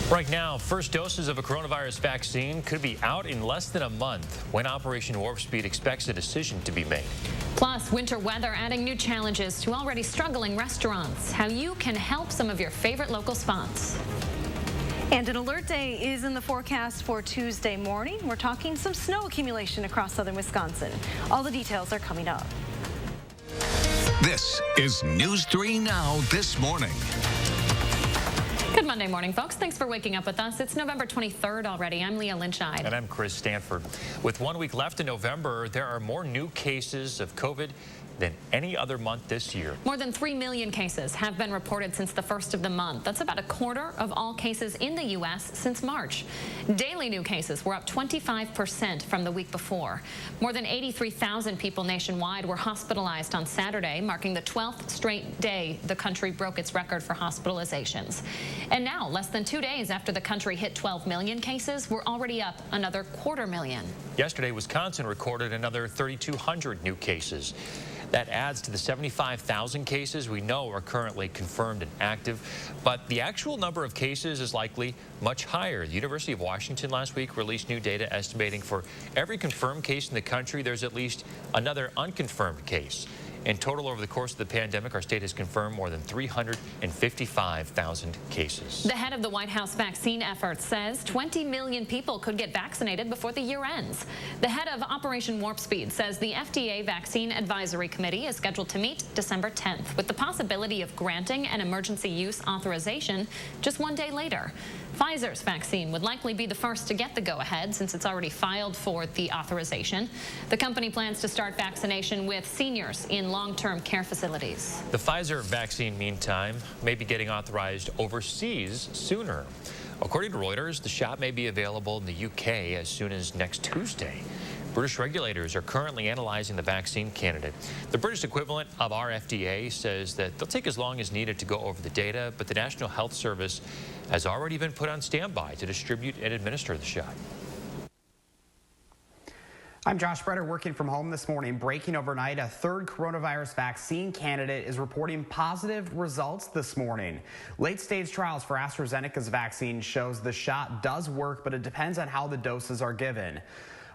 Right now, first doses of a coronavirus vaccine could be out in less than a month when Operation Warp Speed expects a decision to be made. Plus, winter weather adding new challenges to already struggling restaurants. How you can help some of your favorite local spots. And an alert day is in the forecast for Tuesday morning. We're talking some snow accumulation across southern Wisconsin. All the details are coming up. This is News 3 Now this morning. Good Monday morning, folks. Thanks for waking up with us. It's November 23rd already. I'm Leah Lynchide. And I'm Chris Stanford. With 1 week left in November, there are more new cases of COVID than any other month this year. More than 3 million cases have been reported since the first of the month. That's about a quarter of all cases in the U.S. since March. Daily new cases were up 25% from the week before. More than 83,000 people nationwide were hospitalized on Saturday, marking the 12th straight day the country broke its record for hospitalizations. And now, less than 2 days after the country hit 12 million cases, we're already up another 250,000. Yesterday, Wisconsin recorded another 3,200 new cases. That adds to the 75,000 cases we know are currently confirmed and active. But the actual number of cases is likely much higher. The University of Washington last week released new data estimating for every confirmed case in the country, there's at least another unconfirmed case. In total, over the course of the pandemic, our state has confirmed more than 355,000 cases. The head of the White House vaccine effort says 20 million people could get vaccinated before the year ends. The head of Operation Warp Speed says the FDA Vaccine Advisory Committee is scheduled to meet December 10th with the possibility of granting an emergency use authorization just 1 day later. Pfizer's vaccine would likely be the first to get the go-ahead since it's already filed for the authorization. The company plans to start vaccination with seniors in long-term care facilities. The Pfizer vaccine, meantime, may be getting authorized overseas sooner. According to Reuters, the shot may be available in the UK as soon as next Tuesday. British regulators are currently analyzing the vaccine candidate. The British equivalent of our FDA says that they'll take as long as needed to go over the data, but the National Health Service has already been put on standby to distribute and administer the shot. I'm Josh Breder working from home this morning. Breaking overnight, a third coronavirus vaccine candidate is reporting positive results this morning. Late-stage trials for AstraZeneca's vaccine shows the shot does work, but it depends on how the doses are given.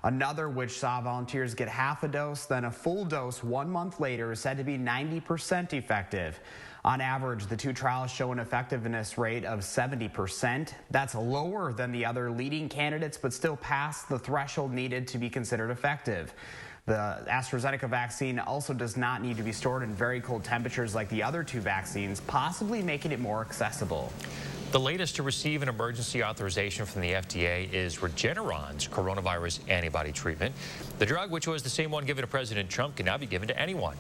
Another, which saw volunteers get half a dose, then a full dose 1 month later, is said to be 90% effective. On average, the two trials show an effectiveness rate of 70%. That's lower than the other leading candidates, but still past the threshold needed to be considered effective. The AstraZeneca vaccine also does not need to be stored in very cold temperatures like the other two vaccines, possibly making it more accessible. The latest to receive an emergency authorization from the FDA is Regeneron's coronavirus antibody treatment. The drug, which was the same one given to President Trump, can now be given to anyone.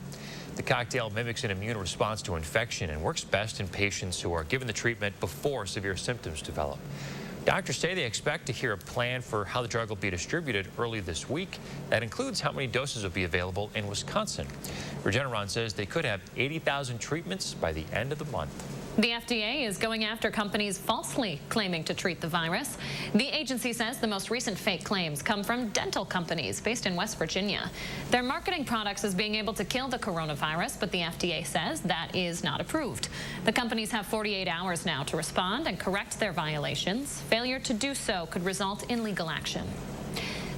The cocktail mimics an immune response to infection and works best in patients who are given the treatment before severe symptoms develop. Doctors say they expect to hear a plan for how the drug will be distributed early this week. That includes how many doses will be available in Wisconsin. Regeneron says they could have 80,000 treatments by the end of the month. The FDA is going after companies falsely claiming to treat the virus. The agency says the most recent fake claims come from dental companies based in West Virginia. They're marketing products as being able to kill the coronavirus, but the FDA says that is not approved. The companies have 48 hours now to respond and correct their violations. Failure to do so could result in legal action.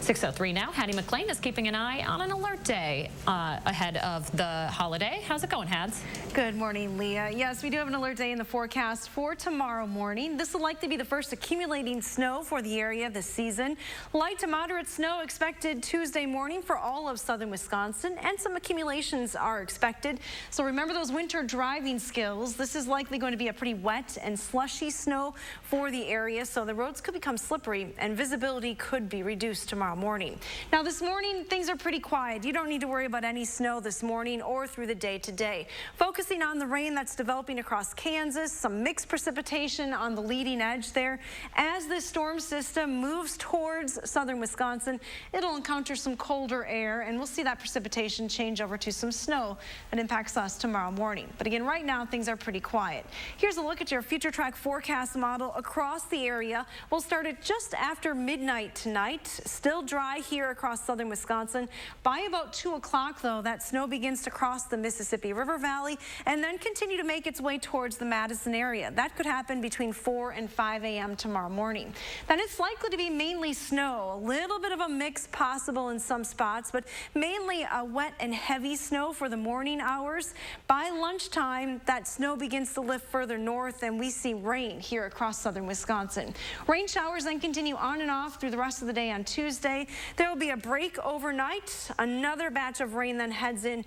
6:03 now. Hattie McLean is keeping an eye on an alert day ahead of the holiday. How's it going, Hads? Good morning, Leah. Yes, we do have an alert day in the forecast for tomorrow morning. This will likely be the first accumulating snow for the area this season. Light to moderate snow expected Tuesday morning for all of southern Wisconsin, and some accumulations are expected. So remember those winter driving skills. This is likely going to be a pretty wet and slushy snow for the area, so the roads could become slippery and visibility could be reduced tomorrow morning. Now this morning things are pretty quiet. You don't need to worry about any snow this morning or through the day today. Focusing on the rain that's developing across Kansas, some mixed precipitation on the leading edge there. As this storm system moves towards southern Wisconsin, it'll encounter some colder air, and we'll see that precipitation change over to some snow that impacts us tomorrow morning. But again, right now things are pretty quiet. Here's a look at your future track forecast model across the area. We'll start at just after midnight tonight. Still dry here across southern Wisconsin. By about 2 o'clock, though, that snow begins to cross the Mississippi River Valley and then continue to make its way towards the Madison area. That could happen between 4 and 5 a.m. tomorrow morning. Then it's likely to be mainly snow, a little bit of a mix possible in some spots, but mainly a wet and heavy snow for the morning hours. By lunchtime, that snow begins to lift further north and we see rain here across southern Wisconsin. Rain showers then continue on and off through the rest of the day on Tuesday. There will be a break overnight. Another batch of rain then heads in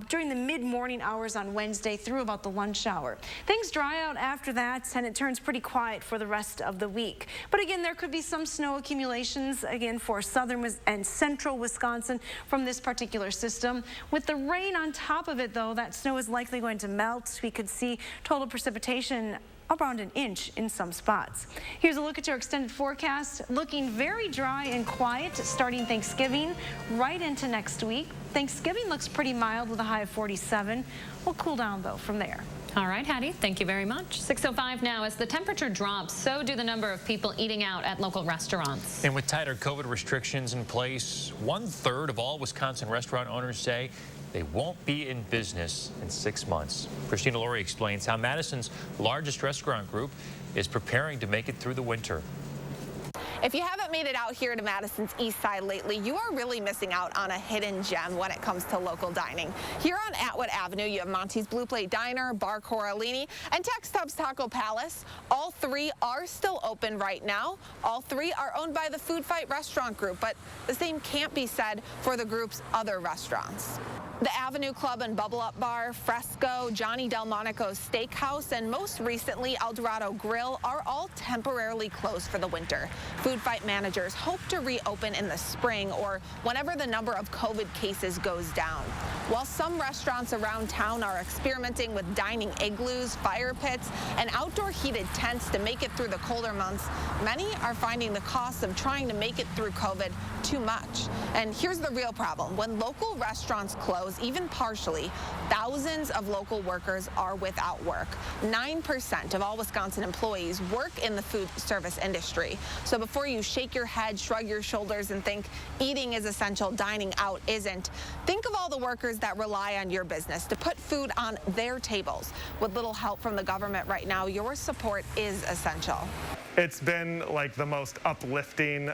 during the mid-morning hours on Wednesday through about the lunch hour. Things dry out after that and it turns pretty quiet for the rest of the week. But again, there could be some snow accumulations again for southern and central Wisconsin from this particular system. With the rain on top of it, though, that snow is likely going to melt. We could see total precipitation around an inch in some spots. Here's a look at your extended forecast. Looking very dry and quiet starting Thanksgiving right into next week. Thanksgiving looks pretty mild with a high of 47. We'll cool down, though, from there. All right, Hattie, thank you very much. 6:05 now. As the temperature drops, so do the number of people eating out at local restaurants. And with tighter COVID restrictions in place, 1/3 of all Wisconsin restaurant owners say they won't be in business in 6 months. Christina Laurie explains how Madison's largest restaurant group is preparing to make it through the winter. If you haven't made it out here to Madison's east side lately, you are really missing out on a hidden gem when it comes to local dining. Here on Atwood Avenue, you have Monty's Blue Plate Diner, Bar Coralini, and Tex Tubbs Taco Palace. All three are still open right now. All three are owned by the Food Fight Restaurant Group, but the same can't be said for the group's other restaurants. The Avenue Club and Bubble Up Bar, Fresco, Johnny Delmonico's Steakhouse, and most recently El Dorado Grill are all temporarily closed for the winter. Food Fight managers hope to reopen in the spring or whenever the number of COVID cases goes down. While some restaurants around town are experimenting with dining igloos, fire pits, and outdoor heated tents to make it through the colder months, many are finding the cost of trying to make it through COVID too much. And here's the real problem. When local restaurants close, even partially, thousands of local workers are without work. 9% of all Wisconsin employees work in the food service industry. So before you shake your head, shrug your shoulders, and think eating is essential, dining out isn't, think of all the workers that rely on your business to put food on their tables. With little help from the government right now, your support is essential. It's been like the most uplifting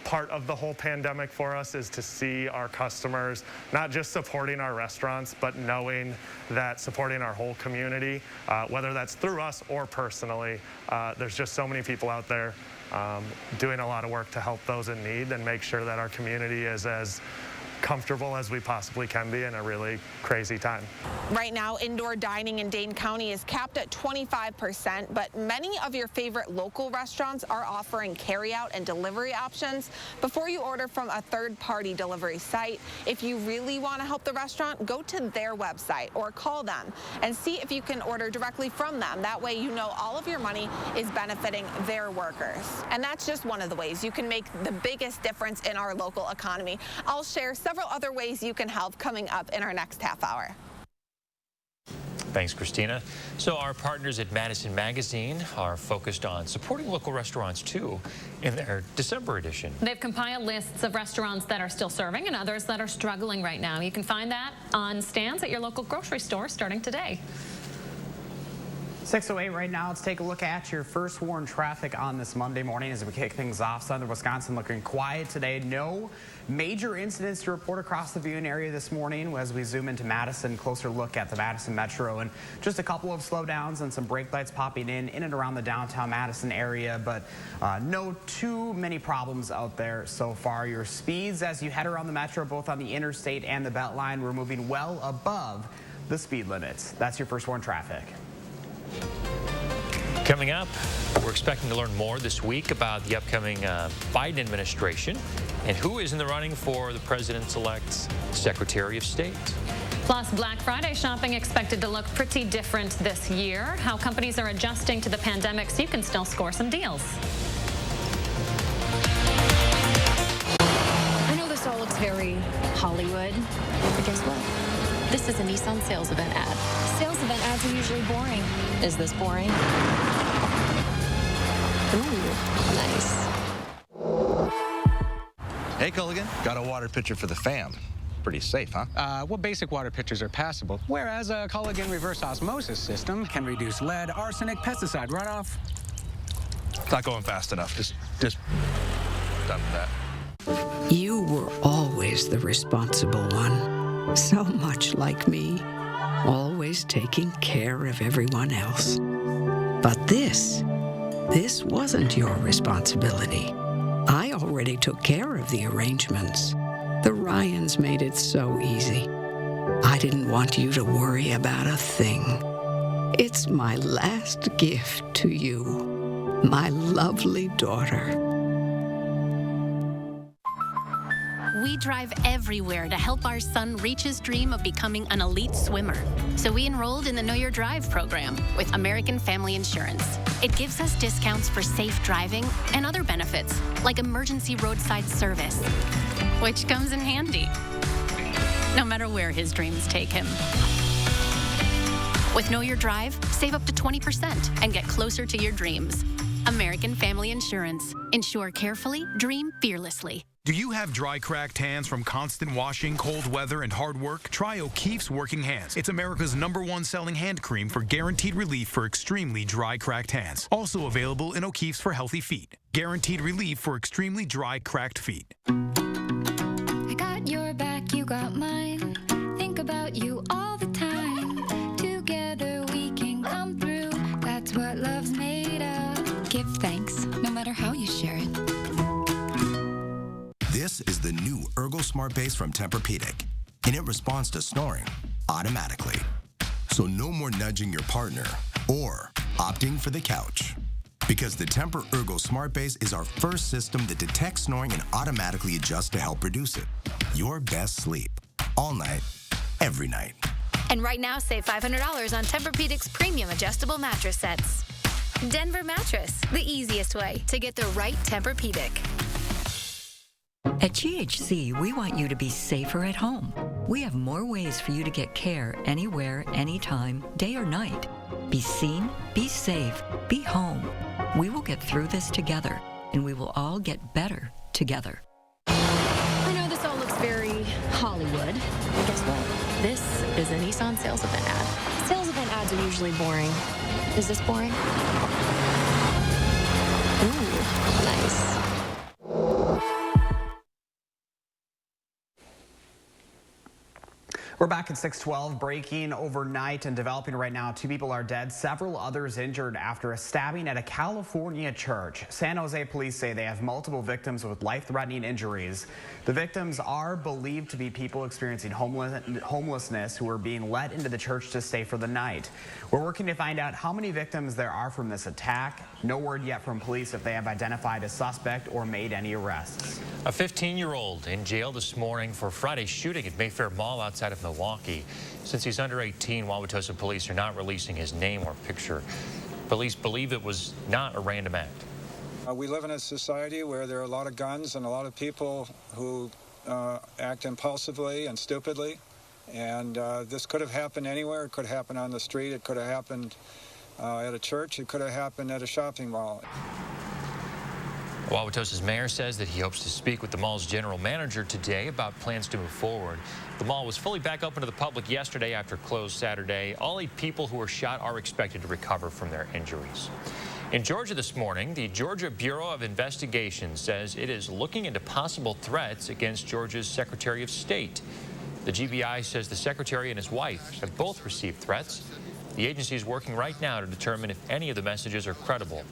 part of the whole pandemic for us is to see our customers not just supporting our restaurants, but knowing that supporting our whole community, whether that's through us or personally. There's just so many people out there doing a lot of work to help those in need and make sure that our community is as comfortable as we possibly can be in a really crazy time. Right now, indoor dining in Dane County is capped at 25%, but many of your favorite local restaurants are offering carryout and delivery options. Before you order from a third-party delivery site, if you really want to help the restaurant, go to their website or call them and see if you can order directly from them. That way you know all of your money is benefiting their workers. And that's just one of the ways you can make the biggest difference in our local economy. I'll share several other ways you can help coming up in our next half hour. Thanks, Christina. So our partners at Madison Magazine are focused on supporting local restaurants, too, in their December edition. They've compiled lists of restaurants that are still serving and others that are struggling right now. You can find that on stands at your local grocery store starting today. 6:08 right now. Let's take a look at your first warn traffic on this Monday morning as we kick things off. Southern Wisconsin looking quiet today. No major incidents to report across the viewing area this morning. As we zoom into Madison, closer look at the Madison Metro, and just a couple of slowdowns and some brake lights popping in and around the downtown Madison area, but no too many problems out there so far. Your speeds as you head around the Metro, both on the interstate and the Beltline, we're moving well above the speed limits. That's your first warn traffic. Coming up, we're expecting to learn more this week about the upcoming Biden administration and who is in the running for the president-elect's Secretary of State. Plus, Black Friday shopping expected to look pretty different this year. How companies are adjusting to the pandemic so you can still score some deals. I know this all looks very Hollywood, but guess what? This is a Nissan sales event ad. Sales event ads are usually boring. Is this boring? Ooh, nice. Hey, Culligan. Got a water pitcher for the fam. Pretty safe, huh? Well, basic water pitchers are passable, whereas a Culligan reverse osmosis system can reduce lead, arsenic, pesticide runoff. It's not going fast enough. Just done with that. You were always the responsible one. So much like me. Always taking care of everyone else. But this wasn't your responsibility. I already took care of the arrangements. The Ryans made it so easy. I didn't want you to worry about a thing. It's my last gift to you, my lovely daughter. We drive everywhere to help our son reach his dream of becoming an elite swimmer. So we enrolled in the Know Your Drive program with American Family Insurance. It gives us discounts for safe driving and other benefits, like emergency roadside service, which comes in handy, no matter where his dreams take him. With Know Your Drive, save up to 20% and get closer to your dreams. American Family Insurance. Insure carefully, dream fearlessly. Do you have dry, cracked hands from constant washing, cold weather, and hard work? Try O'Keefe's Working Hands. It's America's #1 selling hand cream for guaranteed relief for extremely dry, cracked hands. Also available in O'Keefe's for healthy feet. Guaranteed relief for extremely dry, cracked feet. I got your back, you got mine. Think about you all the time. Together we can come through. That's what love's made of. Give thanks, no matter how you share it. This is the new Ergo Smart Base from Tempur-Pedic, and it responds to snoring automatically. So no more nudging your partner or opting for the couch. Because the Tempur Ergo Smart Base is our first system that detects snoring and automatically adjusts to help reduce it. Your best sleep, all night, every night. And right now, save $500 on Tempur-Pedic's premium adjustable mattress sets. Denver Mattress, the easiest way to get the right Tempur-Pedic. At GHC, we want you to be safer at home. We have more ways for you to get care anywhere, anytime, day or night. Be seen, be safe, be home. We will get through this together, and we will all get better together. I know this all looks very Hollywood, but guess what? This is a Nissan sales event ad. Sales event ads are usually boring. Is this boring? Ooh, nice. We're back at 6:12, breaking overnight and developing right now. 2 people are dead, several others injured after a stabbing at a California church. San Jose police say they have multiple victims with life-threatening injuries. The victims are believed to be people experiencing homelessness who are being let into the church to stay for the night. We're working to find out how many victims there are from this attack. No word yet from police if they have identified a suspect or made any arrests. A 15-year-old in jail this morning for Friday's shooting at Mayfair Mall outside of Milwaukee. Since he's under 18, Wauwatosa police are not releasing his name or picture. Police believe it was not a random act. We live in a society where there are a lot of guns and a lot of people who act impulsively and stupidly. And this could have happened anywhere. It could happen on the street. It could have happened at a church. It could have happened at a shopping mall. Wauwatosa's mayor says that he hopes to speak with the mall's general manager today about plans to move forward. The mall was fully back open to the public yesterday after closed Saturday. All 8 people who were shot are expected to recover from their injuries. In Georgia this morning, the Georgia Bureau of Investigation says it is looking into possible threats against Georgia's Secretary of State. The GBI says the secretary and his wife have both received threats. The agency is working right now to determine if any of the messages are credible.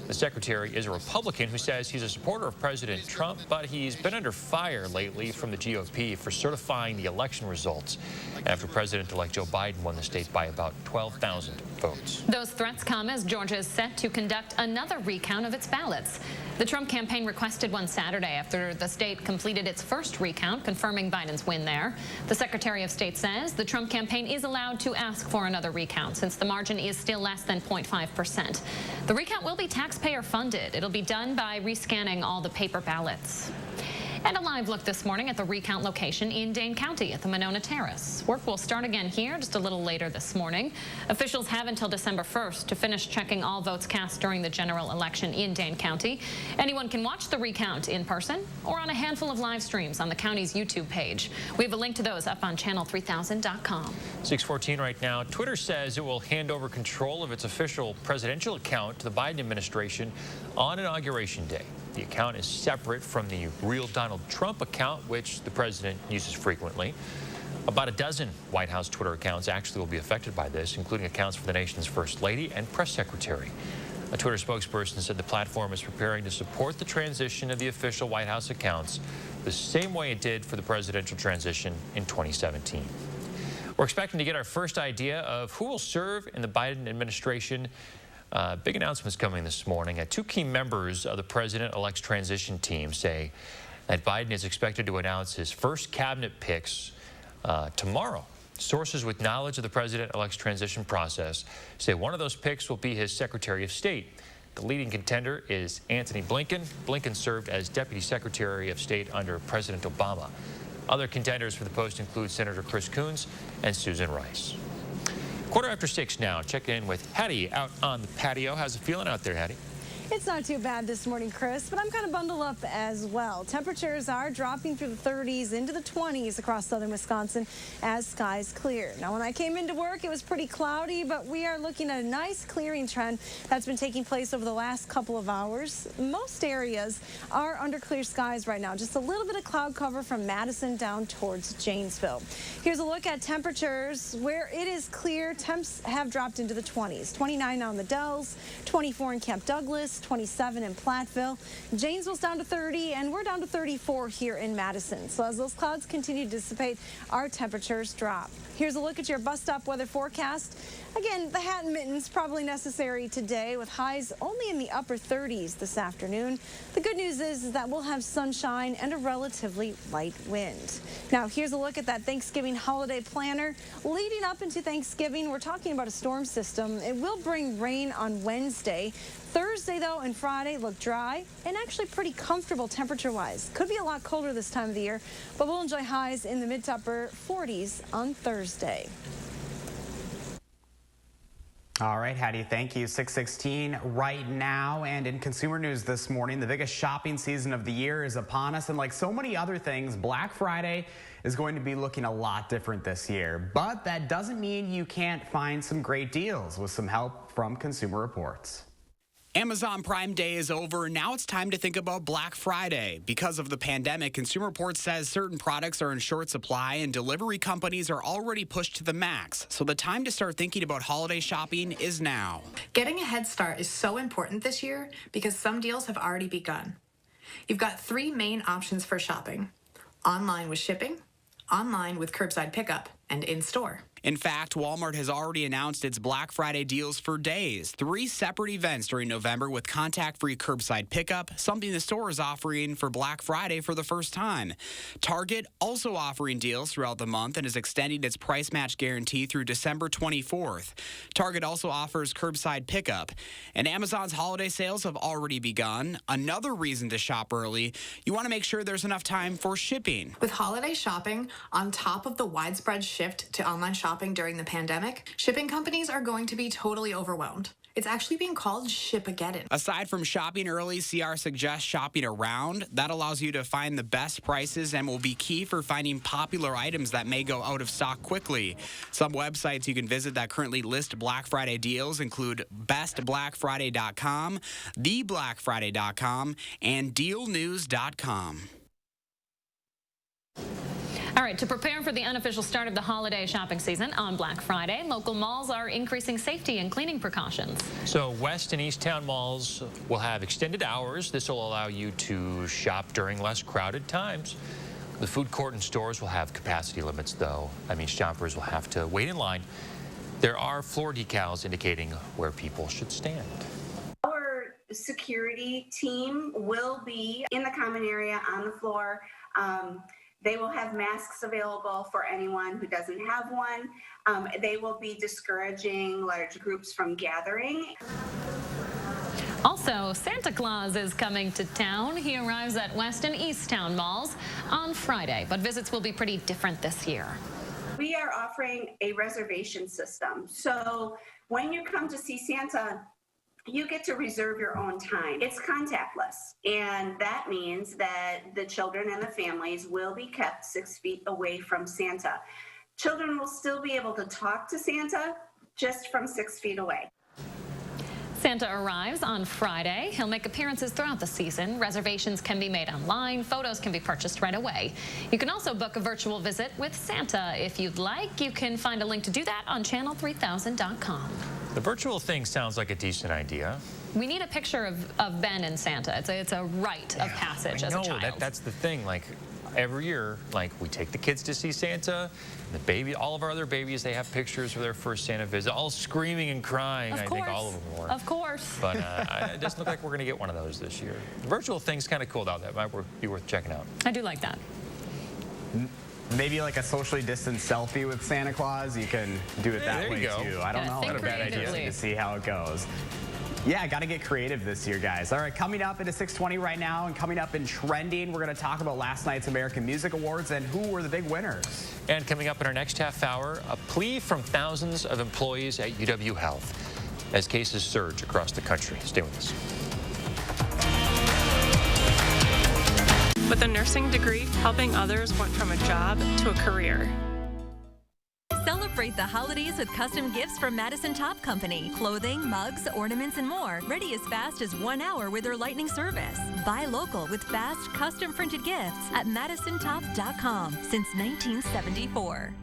The secretary is a Republican who says he's a supporter of President Trump, but he's been under fire lately from the GOP for certifying the election results after President-elect Joe Biden won the state by about 12,000 votes. Those threats come as Georgia is set to conduct another recount of its ballots. The Trump campaign requested one Saturday after the state completed its first recount, confirming Biden's win there. The Secretary of State says the Trump campaign is allowed to ask for another recount since the margin is still less than 0.5%. The recount will be taxpayer funded. It'll be done by rescanning all the paper ballots. And a live look this morning at the recount location in Dane County at the Monona Terrace. Work will start again here just a little later this morning. Officials have until December 1st to finish checking all votes cast during the general election in Dane County. Anyone can watch the recount in person or on a handful of live streams on the county's YouTube page. We have a link to those up on channel3000.com. 6:14 right now. Twitter says it will hand over control of its official presidential account to the Biden administration on Inauguration Day. The account is separate from the real Donald Trump account, which the president uses frequently. About a dozen White House Twitter accounts actually will be affected by this, including accounts for the nation's First Lady and press secretary. A Twitter spokesperson said the platform is preparing to support the transition of the official White House accounts the same way it did for the presidential transition in 2017. We're expecting to get our first idea of who will serve in the Biden administration. Big announcements coming this morning. Two key members of the president-elect's transition team say that Biden is expected to announce his first cabinet picks tomorrow. Sources with knowledge of the president-elect's transition process say one of those picks will be his Secretary of State. The leading contender is Antony Blinken. Blinken served as Deputy Secretary of State under President Obama. Other contenders for the post include Senator Chris Coons and Susan Rice. 6:15 now. Check in with Hattie out on the patio. How's it feeling out there, Hattie? It's not too bad this morning, Chris, but I'm kind of bundled up as well. Temperatures are dropping through the 30s into the 20s across southern Wisconsin as skies clear. Now, when I came into work, it was pretty cloudy, but we are looking at a nice clearing trend that's been taking place over the last couple of hours. Most areas are under clear skies right now. Just a little bit of cloud cover from Madison down towards Janesville. Here's a look at temperatures where it is clear. Temps have dropped into the 20s. 29 on the Dells, 24 in Camp Douglas, 27 in Platteville. Janesville's down to 30, and we're down to 34 here in Madison. So as those clouds continue to dissipate, our temperatures drop. Here's a look at your bus stop weather forecast. Again, the hat and mittens probably necessary today with highs only in the upper 30s this afternoon. The good news is that we'll have sunshine and a relatively light wind. Now, here's a look at that Thanksgiving holiday planner. Leading up into Thanksgiving, we're talking about a storm system. It will bring rain on Wednesday. Thursday, though, and Friday look dry and actually pretty comfortable temperature-wise. Could be a lot colder this time of the year, but we'll enjoy highs in the mid to upper 40s on Thursday. All right, Hattie, thank you. 6:16 right now. And in consumer news this morning, the biggest shopping season of the year is upon us. And like so many other things, Black Friday is going to be looking a lot different this year. But that doesn't mean you can't find some great deals with some help from Consumer Reports. Amazon Prime Day is over. Now it's time to think about Black Friday. Because of the pandemic, Consumer Reports says certain products are in short supply and delivery companies are already pushed to the max. So the time to start thinking about holiday shopping is now. Getting a head start is so important this year because some deals have already begun. You've got three main options for shopping: online with shipping, online with curbside pickup, and in-store. In fact, Walmart has already announced its Black Friday deals for days. 3 separate events during November with contact-free curbside pickup, something the store is offering for Black Friday for the first time. Target also offering deals throughout the month and is extending its price match guarantee through December 24th. Target also offers curbside pickup. And Amazon's holiday sales have already begun. Another reason to shop early, you want to make sure there's enough time for shipping. With holiday shopping, on top of the widespread shift to online shopping during the pandemic, shipping companies are going to be totally overwhelmed. It's actually being called Ship-ageddon. Aside from shopping early, CR suggests shopping around. That allows you to find the best prices and will be key for finding popular items that may go out of stock quickly. Some websites you can visit that currently list Black Friday deals include bestblackfriday.com, theblackfriday.com, and dealnews.com. All right, to prepare for the unofficial start of the holiday shopping season on Black Friday, local malls are increasing safety and cleaning precautions. So West and East Town malls will have extended hours. This will allow you to shop during less crowded times. The food court and stores will have capacity limits, though. That means shoppers will have to wait in line. There are floor decals indicating where people should stand. Our security team will be in the common area on the floor. They will have masks available for anyone who doesn't have one. They will be discouraging large groups from gathering. Also Also, Santa Claus is coming to town. He arrives at West and East Town malls on Friday, but visits will be pretty different this year. We are offering a reservation system. So when you come to see Santa, you get to reserve your own time. It's contactless, and that means that the children and the families will be kept 6 feet away from Santa. Children will still be able to talk to Santa just from 6 feet away. Santa arrives on Friday. He'll make appearances throughout the season. Reservations can be made online. Photos can be purchased right away. You can also book a virtual visit with Santa if you'd like. You can find a link to do that on channel3000.com. The virtual thing sounds like a decent idea. We need a picture of Ben and Santa. It's a rite of passage as a child. That's the thing. Like, every year, like, we take the kids to see Santa. The baby, all of our other babies, they have pictures of their first Santa visit, all screaming and crying. I think all of them were. Of course. But it doesn't look like we're going to get one of those this year. The virtual thing's kind of cool, though. That might be worth checking out. I do like that. Maybe like a socially distanced selfie with Santa Claus. You can do it that way, too. I don't know. Not a bad idea. To see how it goes. Yeah, got to get creative this year, guys. All right, coming up at 6:20 right now, and coming up in Trending, we're going to talk about last night's American Music Awards and who were the big winners. And coming up in our next half hour, a plea from thousands of employees at UW Health as cases surge across the country. Stay with us. With a nursing degree, helping others went from a job to a career. Celebrate the holidays with custom gifts from Madison Top Company. Clothing, mugs, ornaments, and more. Ready as fast as 1 hour with their lightning service. Buy local with fast, custom printed gifts at MadisonTop.com since 1974.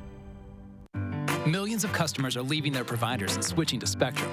Millions of customers are leaving their providers and switching to Spectrum.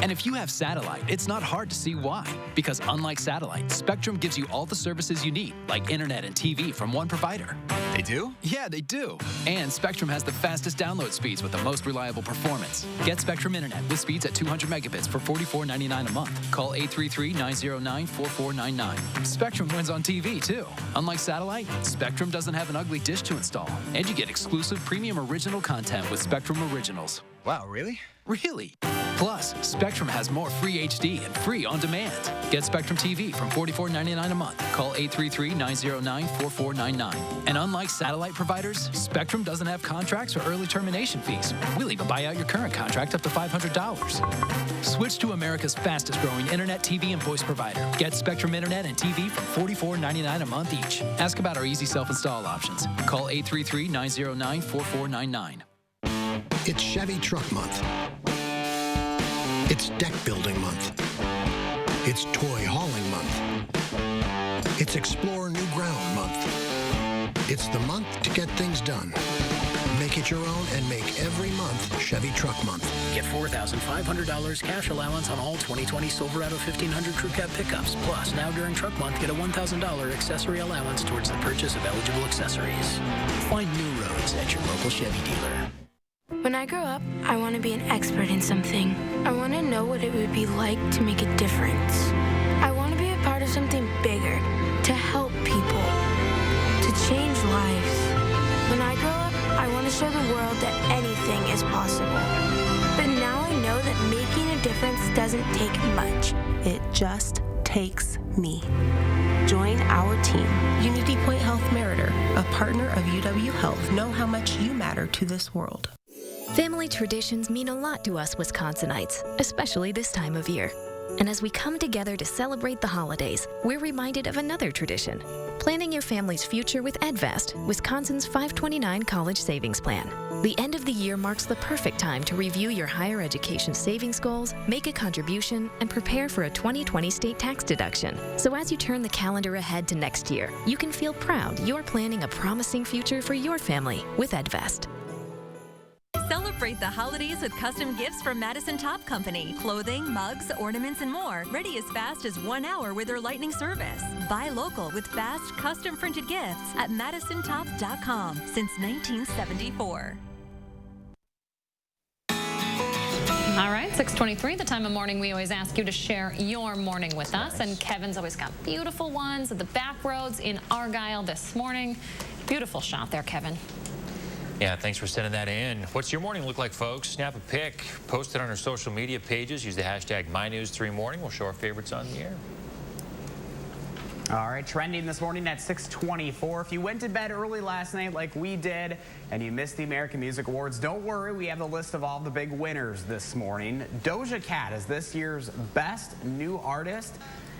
And if you have satellite, it's not hard to see why. Because unlike satellite, Spectrum gives you all the services you need, like internet and TV from one provider. They do? Yeah, they do. And Spectrum has the fastest download speeds with the most reliable performance. Get Spectrum Internet with speeds at 200 megabits for $44.99 a month. Call 833-909-4499. Spectrum wins on TV, too. Unlike satellite, Spectrum doesn't have an ugly dish to install. And you get exclusive premium original content with Spectrum Originals. Wow, really? Really. Plus, Spectrum has more free HD and free on demand. Get Spectrum TV from $44.99 a month. Call 833-909-4499. And unlike satellite providers, Spectrum doesn't have contracts or early termination fees. We'll even buy out your current contract up to $500. Switch to America's fastest growing internet, TV, and voice provider. Get Spectrum Internet and TV from $44.99 a month each. Ask about our easy self-install options. Call 833-909-4499. It's Chevy Truck Month. It's Deck Building Month. It's Toy Hauling Month. It's Explore New Ground Month. It's the month to get things done. Make it your own and make every month Chevy Truck Month. Get $4,500 cash allowance on all 2020 Silverado 1500 Crew Cab pickups. Plus, now during Truck Month, get a $1,000 accessory allowance towards the purchase of eligible accessories. Find new roads at your local Chevy dealer. When I grow up, I want to be an expert in something. I want to know what it would be like to make a difference. I want to be a part of something bigger, to help people, to change lives. When I grow up, I want to show the world that anything is possible. But now I know that making a difference doesn't take much. It just takes me. Join our team. Unity Point Health Meritor, a partner of UW Health. Know how much you matter to this world. Family traditions mean a lot to us Wisconsinites, especially this time of year. And as we come together to celebrate the holidays, we're reminded of another tradition: planning your family's future with EdVest, Wisconsin's 529 college savings plan. The end of the year marks the perfect time to review your higher education savings goals, make a contribution, and prepare for a 2020 state tax deduction. So as you turn the calendar ahead to next year, you can feel proud you're planning a promising future for your family with EdVest. Celebrate the holidays with custom gifts from Madison Top Company. Clothing, mugs, ornaments, and more. Ready as fast as 1 hour with their lightning service. Buy local with fast, custom printed gifts at MadisonTop.com since 1974. All right, 6:23, the time of morning we always ask you to share your morning with us. And Kevin's always got beautiful ones at the back roads in Argyle this morning. Beautiful shot there, Kevin. Yeah, thanks for sending that in. What's your morning look like, folks? Snap a pic, post it on our social media pages. Use the hashtag MyNews3Morning. We'll show our favorites on the air. All right, trending this morning at 6:24. If you went to bed early last night like we did and you missed the American Music Awards, don't worry. We have the list of all the big winners this morning. Doja Cat is this year's Best New Artist.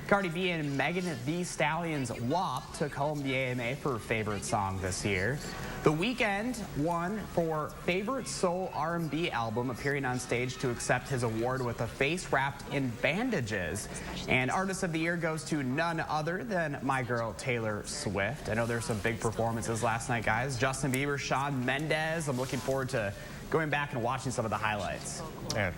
Cardi B and Megan Thee Stallion's WAP took home the AMA for Favorite Song this year. The Weeknd won for Favorite Soul R&B Album, appearing on stage to accept his award with a face wrapped in bandages. And Artist of the Year goes to none other than my girl Taylor Swift. I know there's some big performances last night, guys. Justin Bieber, Shawn Mendes. I'm looking forward to going back and watching some of the highlights. Yeah,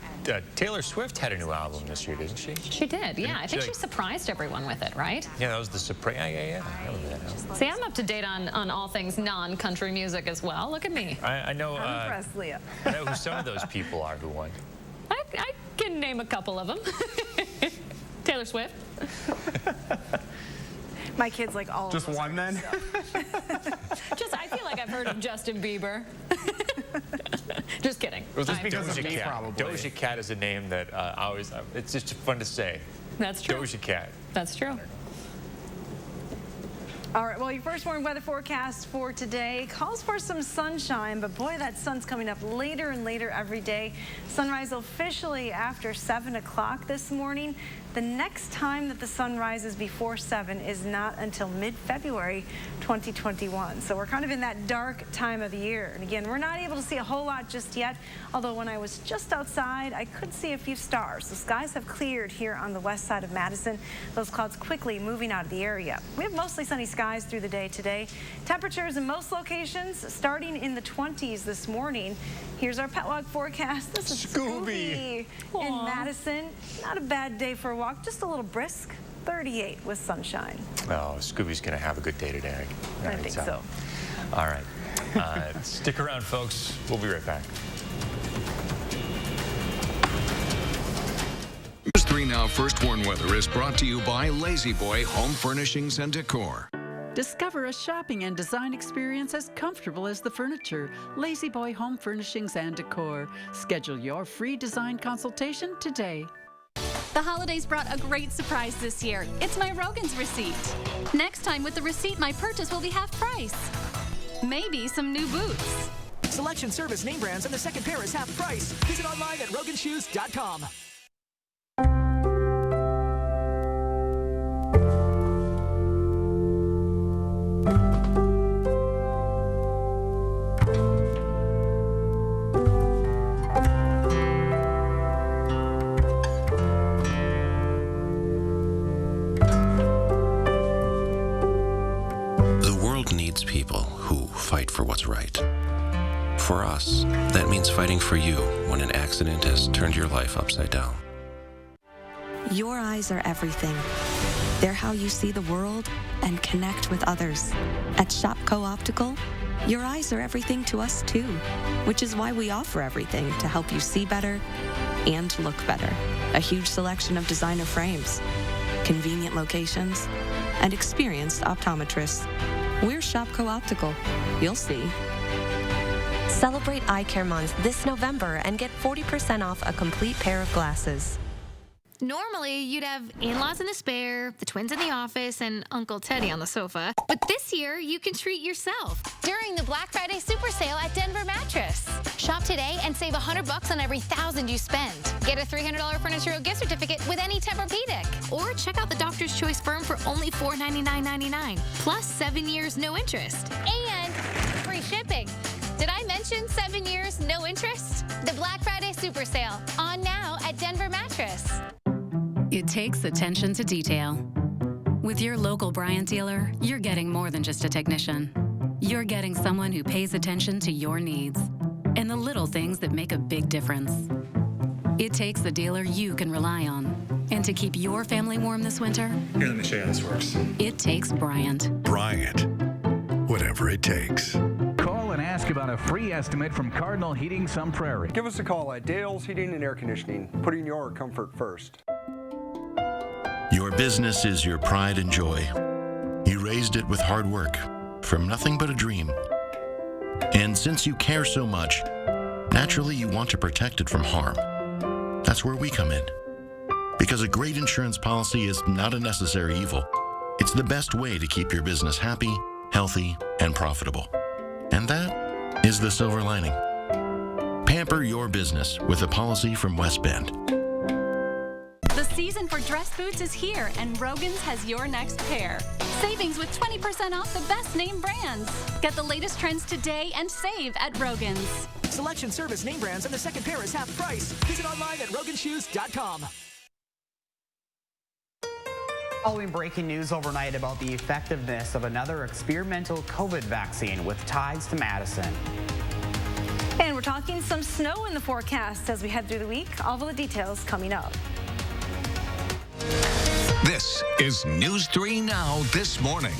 Taylor Swift had a new album this year, didn't she? She did, yeah. I think she surprised everyone with it, right? Yeah, that was the surprise. Yeah. I remember that. See, I'm up to date on all things non-country music as well. Look at me. I know. I'm impressed, Leah. I know who some of those people are who won. I can name a couple of them. Taylor Swift. My kids like all just of one then? I feel like I've heard of Justin Bieber. Just kidding. It was just because of me, Cat. probably. Doja Cat is a name that it's just fun to say. That's true. Doja Cat. That's true. All right, well, your first morning weather forecast for today calls for some sunshine, but boy, that sun's coming up later and later every day. Sunrise officially after 7 o'clock this morning. The next time that the sun rises before 7 is not until mid-February 2021. So we're kind of in that dark time of the year. And again, we're not able to see a whole lot just yet, although when I was just outside, I could see a few stars. The skies have cleared here on the west side of Madison. Those clouds quickly moving out of the area. We have mostly sunny skies through the day today. Temperatures in most locations starting in the 20s this morning. Here's our pet log forecast. This is Scooby in Madison. Not a bad day for a walk, just a little brisk. 38 with sunshine. Oh, Scooby's going to have a good day today. I think so. All right. Stick around, folks. We'll be right back. News 3 Now First Warn Weather is brought to you by Lazy Boy Home Furnishings and Decor. Discover a shopping and design experience as comfortable as the furniture. Lazy Boy Home Furnishings and Decor. Schedule your free design consultation today. The holidays brought a great surprise this year. It's my Rogan's receipt. Next time with the receipt, my purchase will be half price. Maybe some new boots. Selection, service, name brands, and the second pair is half price. Visit online at roganshoes.com. People who fight for what's right. For us, that means fighting for you when an accident has turned your life upside down. Your eyes are everything. They're how you see the world and connect with others. At Shopco Optical, your eyes are everything to us too, which is why we offer everything to help you see better and look better. A huge selection of designer frames, convenient locations, and experienced optometrists. We're Shopco Optical. You'll see. Celebrate Eye Care Month this November and get 40% off a complete pair of glasses. Normally, you'd have in-laws in the spare, the twins in the office, and Uncle Teddy on the sofa. But this year, you can treat yourself during the Black Friday Super Sale at Denver Mattress. Shop today and save $100 on every $1,000 you spend. Get a $300 furniture gift certificate with any Tempur-Pedic. Or check out the Doctor's Choice Firm for only $499.99. Plus 7 years, no interest. And free shipping. Did I mention 7 years, no interest? The Black Friday Super Sale, on now at Denver Mattress. It takes attention to detail. With your local Bryant dealer, you're getting more than just a technician. You're getting someone who pays attention to your needs and the little things that make a big difference. It takes a dealer you can rely on. And to keep your family warm this winter, here, let me show you how this works. It takes Bryant. Bryant. Whatever it takes. Call and ask about a free estimate from Cardinal Heating Sun Prairie. Give us a call at Dale's Heating and Air Conditioning, putting your comfort first. Your business is your pride and joy. You raised it with hard work, from nothing but a dream. And since you care so much, naturally you want to protect it from harm. That's where we come in. Because a great insurance policy is not a necessary evil. It's the best way to keep your business happy, healthy, and profitable. And that is the silver lining. Pamper your business with a policy from West Bend. The season for dress boots is here, and Rogan's has your next pair. Savings with 20% off the best name brands. Get the latest trends today and save at Rogan's. Selection, service, name brands, and the second pair is half price. Visit online at roganshoes.com. Following breaking news overnight about the effectiveness of another experimental COVID vaccine with ties to Madison. And we're talking some snow in the forecast as we head through the week. All of the details coming up. This is News 3 Now This Morning.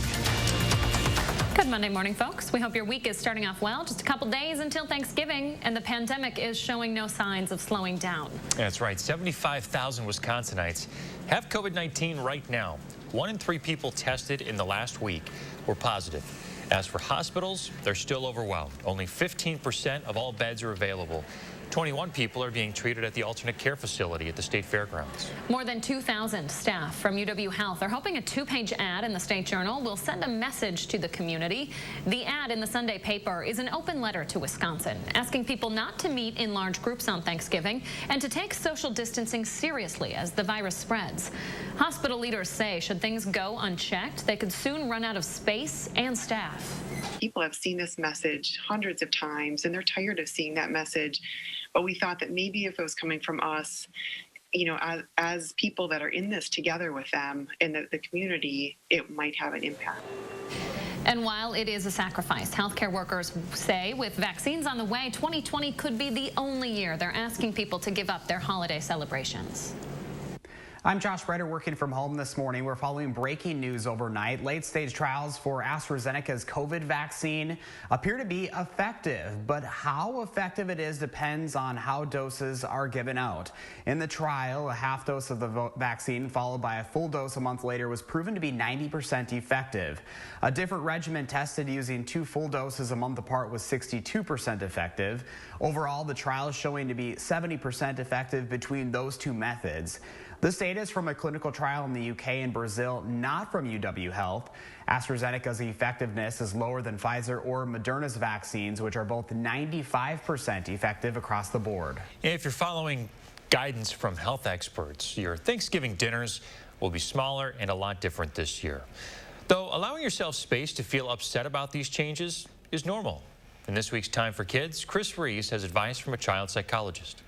Good Monday morning, folks. We hope your week is starting off well. Just a couple days until Thanksgiving, and the pandemic is showing no signs of slowing down. That's right. 75,000 Wisconsinites have COVID-19 right now. 1 in 3 people tested in the last week were positive. As for hospitals, they're still overwhelmed. Only 15% of all beds are available. 21 people are being treated at the alternate care facility at the state fairgrounds. More than 2,000 staff from UW Health are hoping a 2-page ad in the State Journal will send a message to the community. The ad in the Sunday paper is an open letter to Wisconsin, asking people not to meet in large groups on Thanksgiving and to take social distancing seriously as the virus spreads. Hospital leaders say should things go unchecked, they could soon run out of space and staff. People have seen this message hundreds of times, and they're tired of seeing that message. But we thought that maybe if it was coming from us, you know, as people that are in this together with them in the community, it might have an impact. And while it is a sacrifice, healthcare workers say with vaccines on the way, 2020 could be the only year they're asking people to give up their holiday celebrations. I'm Josh Breiter working from home this morning. We're following breaking news overnight. Late-stage trials for AstraZeneca's COVID vaccine appear to be effective, but how effective it is depends on how doses are given out. In the trial, a half dose of the vaccine followed by a full dose a month later was proven to be 90% effective. A different regimen tested using 2 full doses a month apart was 62% effective. Overall, the trial is showing to be 70% effective between those 2 methods. This data is from a clinical trial in the UK and Brazil, not from UW Health. AstraZeneca's effectiveness is lower than Pfizer or Moderna's vaccines, which are both 95% effective across the board. If you're following guidance from health experts, your Thanksgiving dinners will be smaller and a lot different this year. Though allowing yourself space to feel upset about these changes is normal. In this week's Time for Kids, Chris Reese has advice from a child psychologist.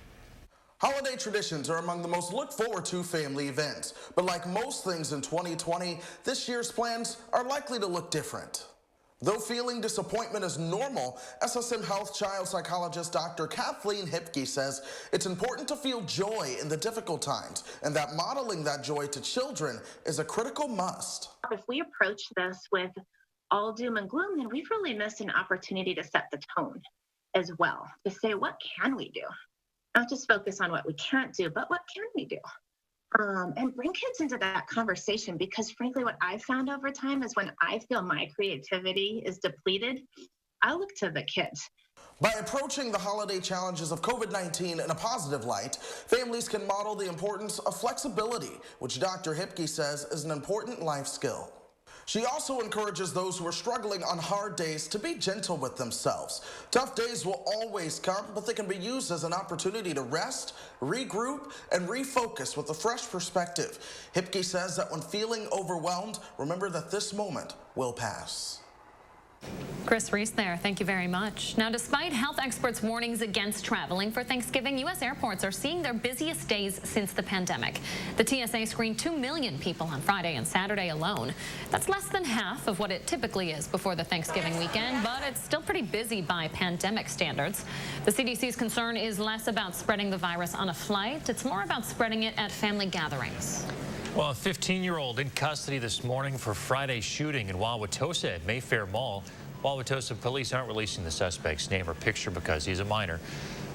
Holiday traditions are among the most looked forward to family events, but like most things in 2020, this year's plans are likely to look different. Though feeling disappointment is normal, SSM Health child psychologist Dr. Kathleen Hipke says it's important to feel joy in the difficult times and that modeling that joy to children is a critical must. If we approach this with all doom and gloom, then we've really missed an opportunity to set the tone as well, to say, what can we do? Not just focus on what we can't do, but what can we do? And bring kids into that conversation, because frankly, what I've found over time is when I feel my creativity is depleted, I look to the kids. By approaching the holiday challenges of COVID-19 in a positive light, families can model the importance of flexibility, which Dr. Hipke says is an important life skill. She also encourages those who are struggling on hard days to be gentle with themselves. Tough days will always come, but they can be used as an opportunity to rest, regroup, and refocus with a fresh perspective. Hipke says that when feeling overwhelmed, remember that this moment will pass. Chris Reese there. Thank you very much. Now, despite health experts' warnings against traveling for Thanksgiving, U.S. airports are seeing their busiest days since the pandemic. The TSA screened 2 million people on Friday and Saturday alone. That's less than half of what it typically is before the Thanksgiving weekend, but it's still pretty busy by pandemic standards. The CDC's concern is less about spreading the virus on a flight. It's more about spreading it at family gatherings. Well, a 15-year-old in custody this morning for Friday's shooting in Wauwatosa at Mayfair Mall. Wauwatosa police aren't releasing the suspect's name or picture because he's a minor.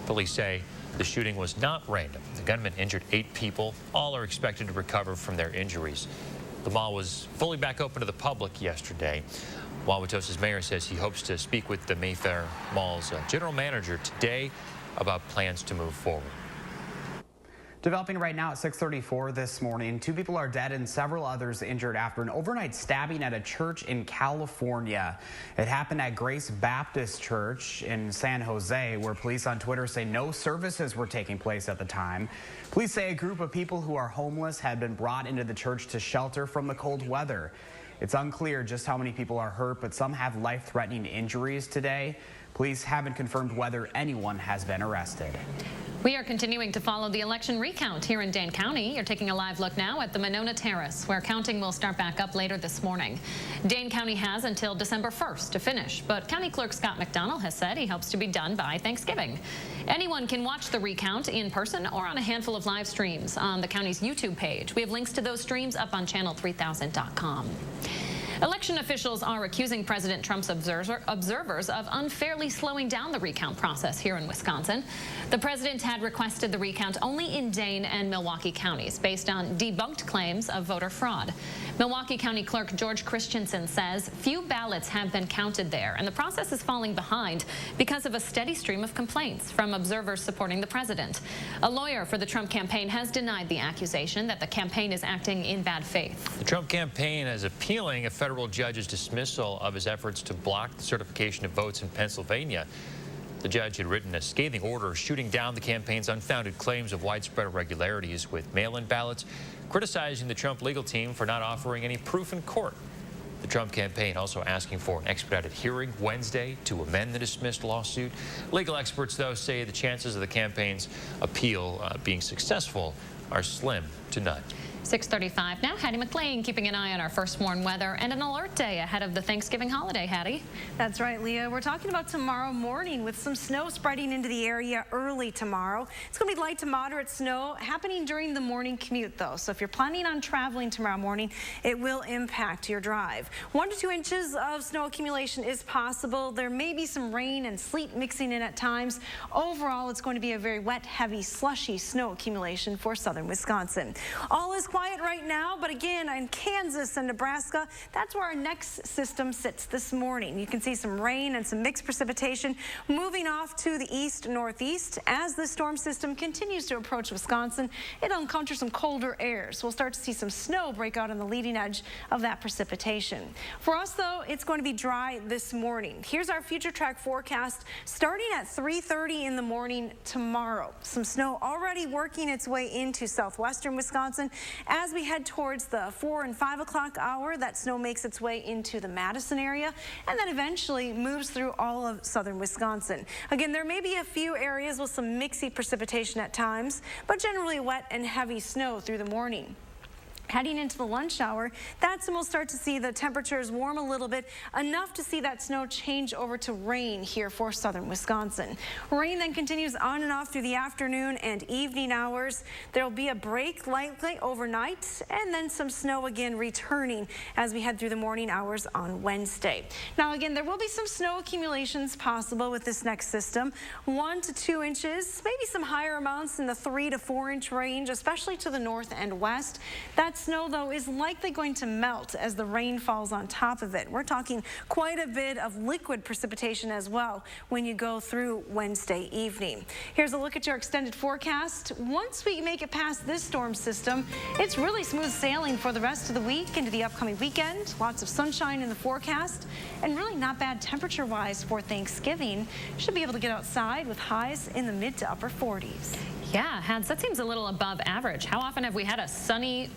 Police say the shooting was not random. The gunman injured 8 people. All are expected to recover from their injuries. The mall was fully back open to the public yesterday. Wauwatosa's mayor says he hopes to speak with the Mayfair Mall's general manager today about plans to move forward. Developing right now at 6:34 this morning, 2 people are dead and several others injured after an overnight stabbing at a church in California. It happened at Grace Baptist Church in San Jose, where police on Twitter say no services were taking place at the time. Police say a group of people who are homeless had been brought into the church to shelter from the cold weather. It's unclear just how many people are hurt, but some have life-threatening injuries today. Police haven't confirmed whether anyone has been arrested. We are continuing to follow the election recount here in Dane County. You're taking a live look now at the Monona Terrace, where counting will start back up later this morning. Dane County has until December 1st to finish, but County Clerk Scott McDonald has said he hopes to be done by Thanksgiving. Anyone can watch the recount in person or on a handful of live streams on the county's YouTube page. We have links to those streams up on channel3000.com. Election officials are accusing President Trump's observers of unfairly slowing down the recount process here in Wisconsin. The president had requested the recount only in Dane and Milwaukee counties based on debunked claims of voter fraud. Milwaukee County Clerk George Christensen says few ballots have been counted there, and the process is falling behind because of a steady stream of complaints from observers supporting the president. A lawyer for the Trump campaign has denied the accusation that the campaign is acting in bad faith. The Trump campaign is appealing a federal judge's dismissal of his efforts to block the certification of votes in Pennsylvania. The judge had written a scathing order shooting down the campaign's unfounded claims of widespread irregularities with mail-in ballots, criticizing the Trump legal team for not offering any proof in court. The Trump campaign also asking for an expedited hearing Wednesday to amend the dismissed lawsuit. Legal experts, though, say the chances of the campaign's appeal being successful are slim to none. 6:35 now. Hattie McLean keeping an eye on our first warn weather and an alert day ahead of the Thanksgiving holiday. Hattie. That's right, Leah. We're talking about tomorrow morning with some snow spreading into the area early tomorrow. It's going to be light to moderate snow happening during the morning commute, though. So if you're planning on traveling tomorrow morning, it will impact your drive. 1 to 2 inches of snow accumulation is possible. There may be some rain and sleet mixing in at times. Overall, it's going to be a very wet, heavy, slushy snow accumulation for southern Wisconsin. All is quiet right now, but again, in Kansas and Nebraska, that's where our next system sits this morning. You can see some rain and some mixed precipitation moving off to the east-northeast. As the storm system continues to approach Wisconsin, it'll encounter some colder air, so we'll start to see some snow break out on the leading edge of that precipitation. For us, though, it's going to be dry this morning. Here's our future track forecast starting at 3:30 in the morning tomorrow. Some snow already working its way into southwestern Wisconsin. As we head towards the 4 and 5 o'clock hour, that snow makes its way into the Madison area and then eventually moves through all of southern Wisconsin. Again, there may be a few areas with some mixy precipitation at times, but generally wet and heavy snow through the morning. Heading into the lunch hour, that's when we'll start to see the temperatures warm a little bit, enough to see that snow change over to rain here for southern Wisconsin. Rain then continues on and off through the afternoon and evening hours. There'll be a break likely overnight, and then some snow again returning as we head through the morning hours on Wednesday. Now again, there will be some snow accumulations possible with this next system. 1 to 2 inches, maybe some higher amounts in the 3 to 4 inch range, especially to the north and west. That snow, though, is likely going to melt as the rain falls on top of it. We're talking quite a bit of liquid precipitation as well when you go through Wednesday evening. Here's a look at your extended forecast. Once we make it past this storm system, it's really smooth sailing for the rest of the week into the upcoming weekend. Lots of sunshine in the forecast and really not bad temperature-wise for Thanksgiving. Should be able to get outside with highs in the mid to upper 40s. Yeah, Hans, that seems a little above average. How often have we had a sunny,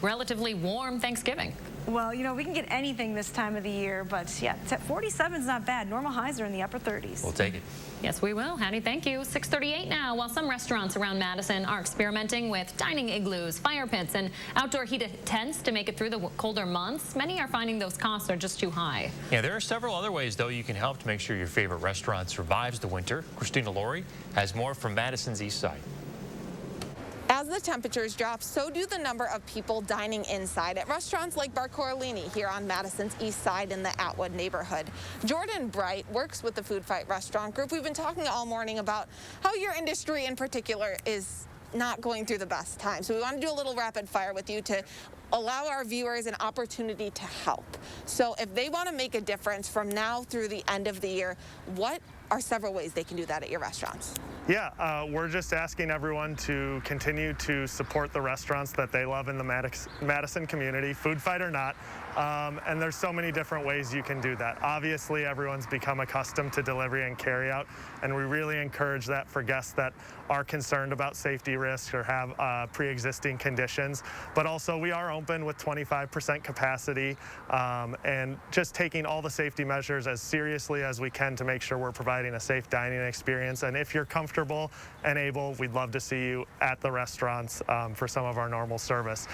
relatively warm Thanksgiving? Well, you know, we can get anything this time of the year, but yeah, 47 is not bad. Normal highs are in the upper 30s. We'll take it. Yes, we will. Hattie, thank you. 6:38 now. While some restaurants around Madison are experimenting with dining igloos, fire pits, and outdoor heated tents to make it through the colder months, many are finding those costs are just too high. Yeah, there are several other ways, though, you can help to make sure your favorite restaurant survives the winter. Christina Laurie has more from Madison's East Side. As the temperatures drop, so do the number of people dining inside at restaurants like Bar Coralini here on Madison's East Side in the Atwood neighborhood. Jordan Bright works with the Food Fight Restaurant Group. We've been talking all morning about how your industry in particular is not going through the best time. So we want to do a little rapid fire with you to allow our viewers an opportunity to help. So if they want to make a difference from now through the end of the year, what are several ways they can do that at your restaurants? Yeah, we're just asking everyone to continue to support the restaurants that they love in the Madison community, food fight or not. And there's so many different ways you can do that. Obviously, everyone's become accustomed to delivery and carry out, and we really encourage that for guests that are concerned about safety risks or have pre-existing conditions. But also, we are open with 25% capacity and just taking all the safety measures as seriously as we can to make sure we're providing a safe dining experience. And if you're comfortable and able, we'd love to see you at the restaurants for some of our normal service.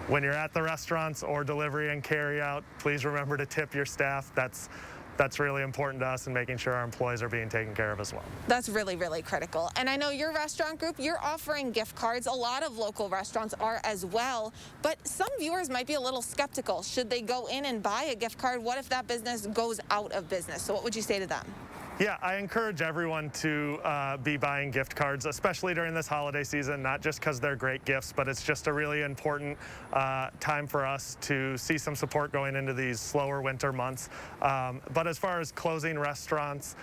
When you're at the restaurants or delivery and carry out, please remember to tip your staff. That's really important to us, and making sure our employees are being taken care of as well. That's really, really critical. And I know your restaurant group, you're offering gift cards. A lot of local restaurants are as well. But some viewers might be a little skeptical. Should they go in and buy a gift card? What if that business goes out of business? So what would you say to them? Yeah, I encourage everyone to be buying gift cards, especially during this holiday season, not just because they're great gifts, but it's just a really important time for us to see some support going into these slower winter months. But as far as closing restaurants,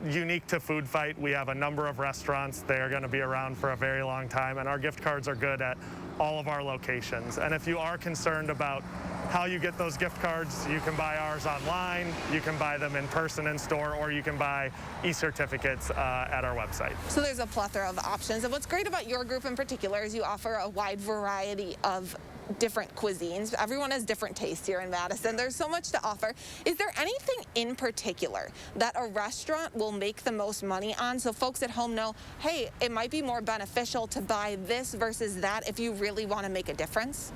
unique to Food Fight, we have a number of restaurants. They are going to be around for a very long time, and our gift cards are good at all of our locations. And if you are concerned about how you get those gift cards, you can buy ours online, you can buy them in person in store, or you can buy e-certificates at our website. So there's a plethora of options. And what's great about your group in particular is you offer a wide variety of different cuisines. Everyone has different tastes here in Madison. There's so much to offer. Is there anything in particular that a restaurant will make the most money on, so folks at home know, hey, it might be more beneficial to buy this versus that if you really want to make a difference?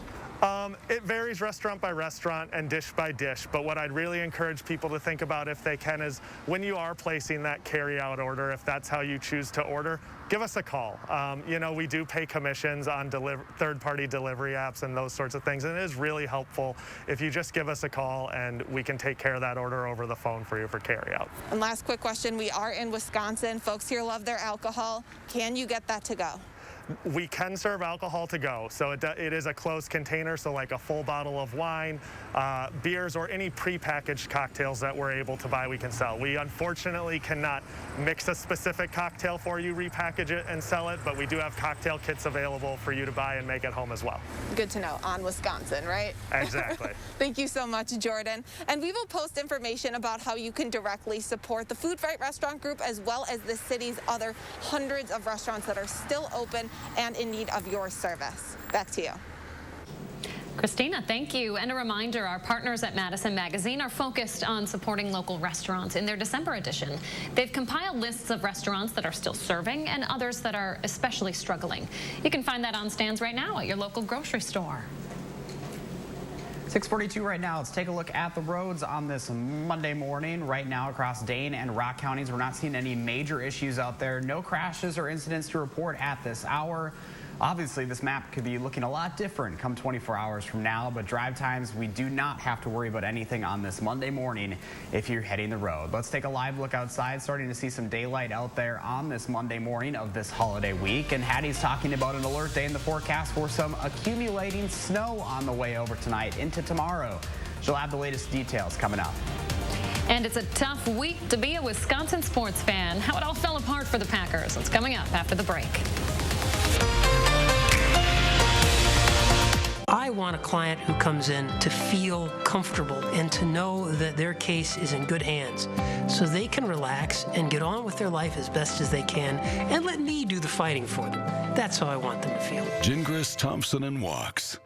It varies restaurant by restaurant and dish by dish, but what I'd really encourage people to think about if they can is when you are placing that carry-out order, if that's how you choose to order, give us a call. You know, we do pay commissions on third-party delivery apps and those sorts of things, and it is really helpful if you just give us a call and we can take care of that order over the phone for you for carry-out. And last quick question, we are in Wisconsin. Folks here love their alcohol. Can you get that to go? We can serve alcohol to go, so it is a closed container, so like a full bottle of wine, beers, or any prepackaged cocktails that we're able to buy, we can sell. We unfortunately cannot mix a specific cocktail for you, repackage it, and sell it, but we do have cocktail kits available for you to buy and make at home as well. Good to know, on Wisconsin, right? Exactly. Thank you so much, Jordan. And we will post information about how you can directly support the Food Fight Restaurant Group as well as the city's other hundreds of restaurants that are still open and in need of your service. Back to you. Christina, thank you. And a reminder, our partners at Madison Magazine are focused on supporting local restaurants in their December edition. They've compiled lists of restaurants that are still serving and others that are especially struggling. You can find that on stands right now at your local grocery store. 6:42 right now. Let's take a look at the roads on this Monday morning. Right now across Dane and Rock counties, we're not seeing any major issues out there. No crashes or incidents to report at this hour. Obviously, this map could be looking a lot different come 24 hours from now, but drive times, we do not have to worry about anything on this Monday morning if you're heading the road. Let's take a live look outside, starting to see some daylight out there on this Monday morning of this holiday week. And Hattie's talking about an alert day in the forecast for some accumulating snow on the way over tonight into tomorrow. She'll have the latest details coming up. And it's a tough week to be a Wisconsin sports fan. How it all fell apart for the Packers. It's coming up after the break. I want a client who comes in to feel comfortable and to know that their case is in good hands so they can relax and get on with their life as best as they can and let me do the fighting for them. That's how I want them to feel. Gingras, Thompson, and Walks.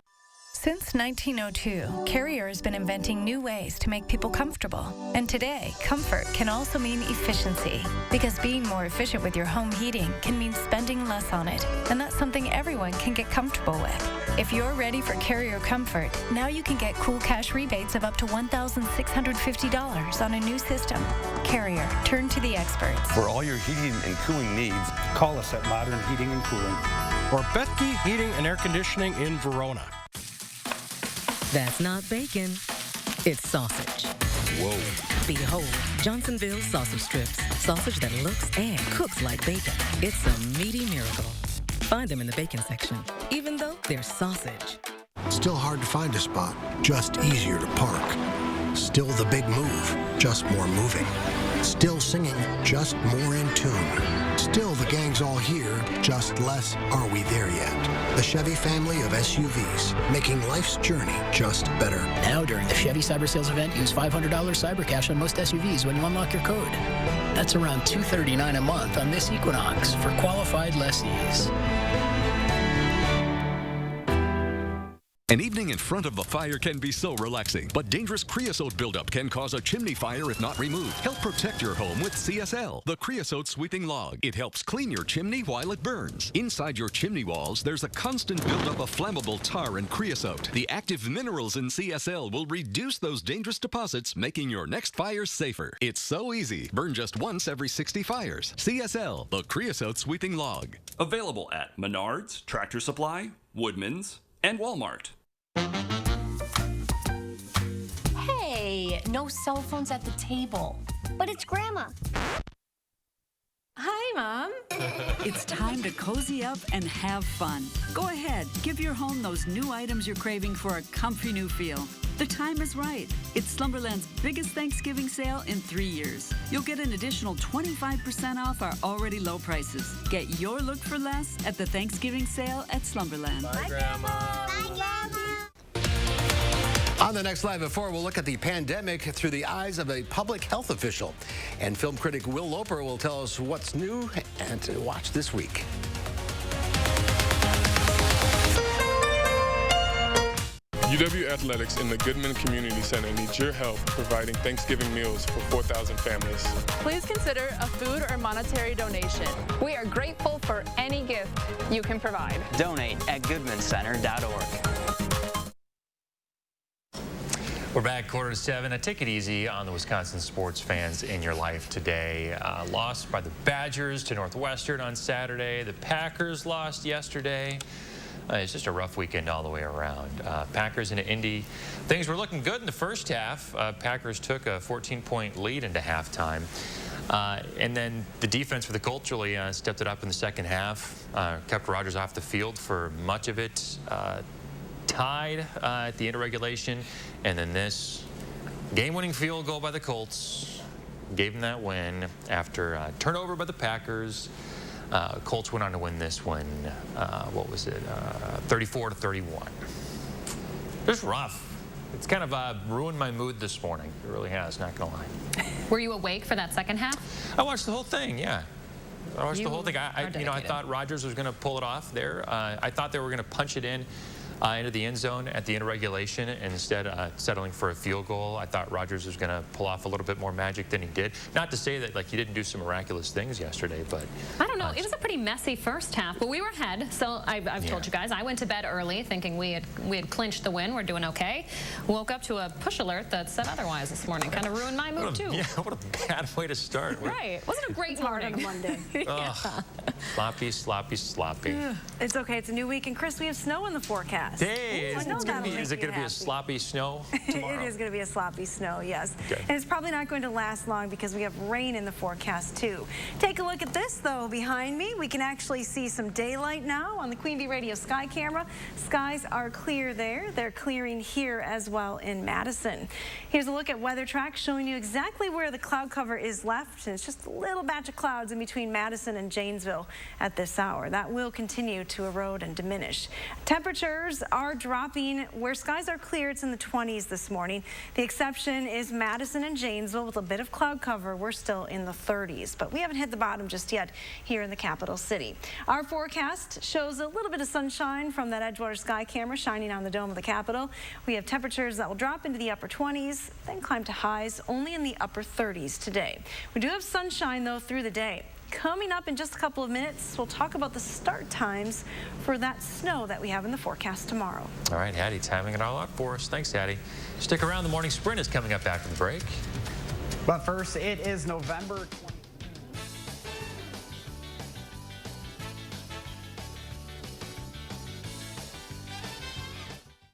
Since 1902, Carrier has been inventing new ways to make people comfortable. And today, comfort can also mean efficiency. Because being more efficient with your home heating can mean spending less on it. And that's something everyone can get comfortable with. If you're ready for Carrier comfort, now you can get cool cash rebates of up to $1,650 on a new system. Carrier, turn to the experts. For all your heating and cooling needs, call us at Modern Heating and Cooling. Or Bethke Heating and Air Conditioning in Verona. That's not bacon, it's sausage. Whoa. Behold, Johnsonville sausage strips. Sausage that looks and cooks like bacon. It's a meaty miracle. Find them in the bacon section, even though they're sausage. Still hard to find a spot, just easier to park. Still the big move, just more moving. Still singing, just more in tune. Still the gang's all here, just less are we there yet. The Chevy family of SUVs, making life's journey just better. Now during the Chevy Cyber Sales event, use $500 Cyber Cash on most SUVs when you unlock your code. That's around $239 a month on this Equinox for qualified lessees. An evening in front of the fire can be so relaxing, but dangerous creosote buildup can cause a chimney fire if not removed. Help protect your home with CSL, the creosote sweeping log. It helps clean your chimney while it burns. Inside your chimney walls, there's a constant buildup of flammable tar and creosote. The active minerals in CSL will reduce those dangerous deposits, making your next fire safer. It's so easy. Burn just once every 60 fires. CSL, the creosote sweeping log. Available at Menards, Tractor Supply, Woodman's, and Walmart. Hey, no cell phones at the table. But it's Grandma. Hi, Mom. It's time to cozy up and have fun. Go ahead, give your home those new items you're craving for a comfy new feel. The time is right. It's Slumberland's biggest Thanksgiving sale in 3 years. You'll get an additional 25% off our already low prices. Get your look for less at the Thanksgiving sale at Slumberland. Bye, Grandma. Bye, Grandma. On the next Live at 4, we'll look at the pandemic through the eyes of a public health official. And film critic Will Loper will tell us what's new and to watch this week. UW Athletics and the Goodman Community Center needs your help providing Thanksgiving meals for 4,000 families. Please consider a food or monetary donation. We are grateful for any gift you can provide. Donate at goodmancenter.org. We're back 6:45. Now take it easy on the Wisconsin sports fans in your life today. Lost by the Badgers to Northwestern on Saturday. The Packers lost yesterday. It's just a rough weekend all the way around. Packers into Indy. Things were looking good in the first half. Packers took a 14-point lead into halftime. And then the defense for the Colts really stepped it up in the second half. Kept Rodgers off the field for much of it. Tied at the end of regulation. And then this game-winning field goal by the Colts gave them that win after a turnover by the Packers. Colts went on to win this one, 34-31. Just rough. It's kind of ruined my mood this morning. It really has, not gonna lie. Were you awake for that second half? I watched the whole thing, yeah. I watched the whole thing. I thought Rodgers was gonna pull it off there. I thought they were gonna punch it in into the end zone at the end of regulation, and instead settling for a field goal. I thought Rodgers was going to pull off a little bit more magic than he did. Not to say that he didn't do some miraculous things yesterday, but I don't know. It was a pretty messy first half, but we were ahead. So I've told you guys, I went to bed early thinking we had clinched the win. We're doing okay. Woke up to a push alert that said otherwise this morning. Kind of ruined my mood too. Yeah, what a bad way to start. Right. Wasn't a great morning on a Monday. Yeah. Sloppy, sloppy, sloppy. It's okay. It's a new week, and Chris, we have snow in the forecast. Hey, is it going to be a sloppy snow tomorrow? It is going to be a sloppy snow, yes. Okay. And it's probably not going to last long because we have rain in the forecast too. Take a look at this though behind me. We can actually see some daylight now on the Queen Bee Radio sky camera. Skies are clear there. They're clearing here as well in Madison. Here's a look at weather track showing you exactly where the cloud cover is left. And it's just a little batch of clouds in between Madison and Janesville at this hour. That will continue to erode and diminish. Temperatures are dropping. Where skies are clear, it's in the 20s this morning. The exception is Madison and Janesville with a bit of cloud cover. We're still in the 30s, but we haven't hit the bottom just yet here in the capital city. Our forecast shows a little bit of sunshine from that Edgewater sky camera shining on the dome of the Capitol. We have temperatures that will drop into the upper 20s, then climb to highs only in the upper 30s today. We do have sunshine though through the day. Coming up in just a couple of minutes, we'll talk about the start times for that snow that we have in the forecast tomorrow. All right, Hattie, timing it all out for us. Thanks, Hattie. Stick around. The morning sprint is coming up after the break. But first, it is November 20.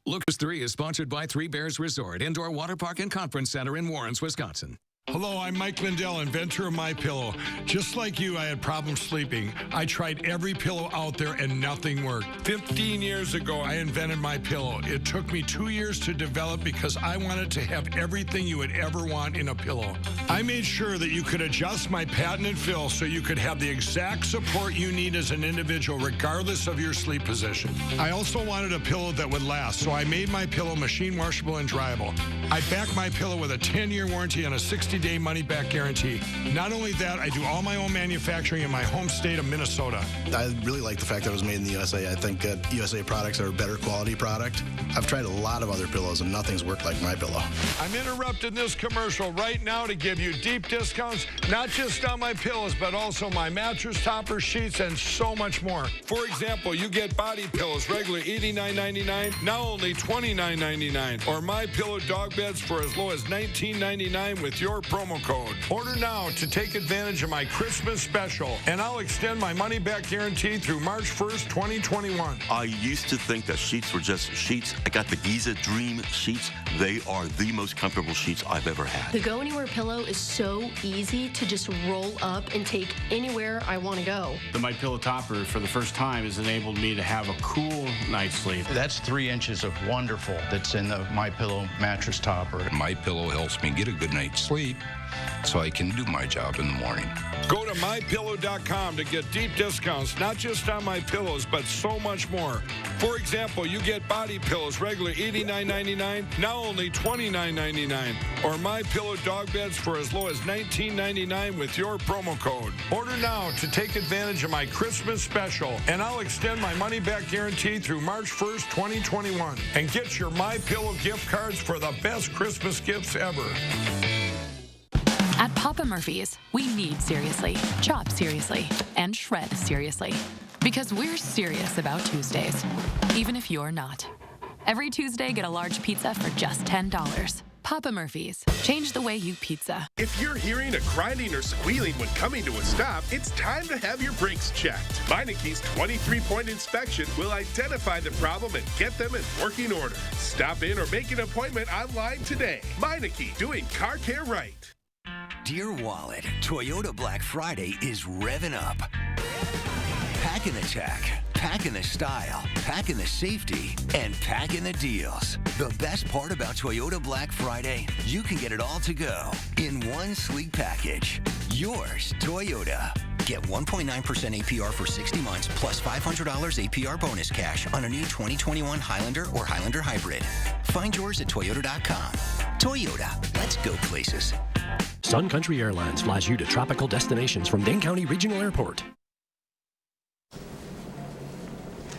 Lucas 3 is sponsored by Three Bears Resort, Indoor Water Park and Conference Center in Warrens, Wisconsin. Hello, I'm Mike Lindell, inventor of MyPillow. Just like you, I had problems sleeping. I tried every pillow out there and nothing worked. 15 years ago, I invented MyPillow. It took me 2 years to develop because I wanted to have everything you would ever want in a pillow. I made sure that you could adjust my patented fill so you could have the exact support you need as an individual, regardless of your sleep position. I also wanted a pillow that would last, so I made MyPillow machine washable and dryable. I back MyPillow with a 10-year warranty and a 60-day money-back guarantee. Not only that, I do all my own manufacturing in my home state of Minnesota. I really like the fact that it was made in the USA. I think that USA products are a better quality product. I've tried a lot of other pillows and nothing's worked like MyPillow. I'm interrupting this commercial right now to give you deep discounts, not just on my pillows, but also my mattress toppers, sheets, and so much more. For example, you get body pillows, regular $89.99, now only $29.99, or MyPillow dog beds for as low as $19.99 with your promo code. Order now to take advantage of my Christmas special, and I'll extend my money-back guarantee through March 1st, 2021. I used to think that sheets were just sheets. I got the Giza Dream sheets. They are the most comfortable sheets I've ever had. The Go Anywhere pillow is so easy to just roll up and take anywhere I want to go. The MyPillow topper, for the first time, has enabled me to have a cool night's sleep. That's 3 inches of wonderful that's in the MyPillow mattress topper. MyPillow helps me get a good night's sleep so I can do my job in the morning. Go to MyPillow.com to get deep discounts, not just on my pillows, but so much more. For example, you get body pillows, regular $89.99, now only $29.99, or MyPillow dog beds for as low as $19.99 with your promo code. Order now to take advantage of my Christmas special, and I'll extend my money-back guarantee through March 1st, 2021, and get your MyPillow gift cards for the best Christmas gifts ever. At Papa Murphy's, we need seriously, chop seriously, and shred seriously. Because we're serious about Tuesdays, even if you're not. Every Tuesday, get a large pizza for just $10. Papa Murphy's. Change the way you pizza. If you're hearing a grinding or squealing when coming to a stop, it's time to have your brakes checked. Meinick's 23-point inspection will identify the problem and get them in working order. Stop in or make an appointment online today. Meineke, doing car care right. Dear Wallet, Toyota Black Friday is revving up. Packing the tech, packing the style, packing the safety, and packing the deals. The best part about Toyota Black Friday, you can get it all to go in one sleek package. Yours, Toyota. Get 1.9% APR for 60 months plus $500 APR bonus cash on a new 2021 Highlander or Highlander Hybrid. Find yours at Toyota.com. Toyota, let's go places. Sun Country Airlines flies you to tropical destinations from Dane County Regional Airport.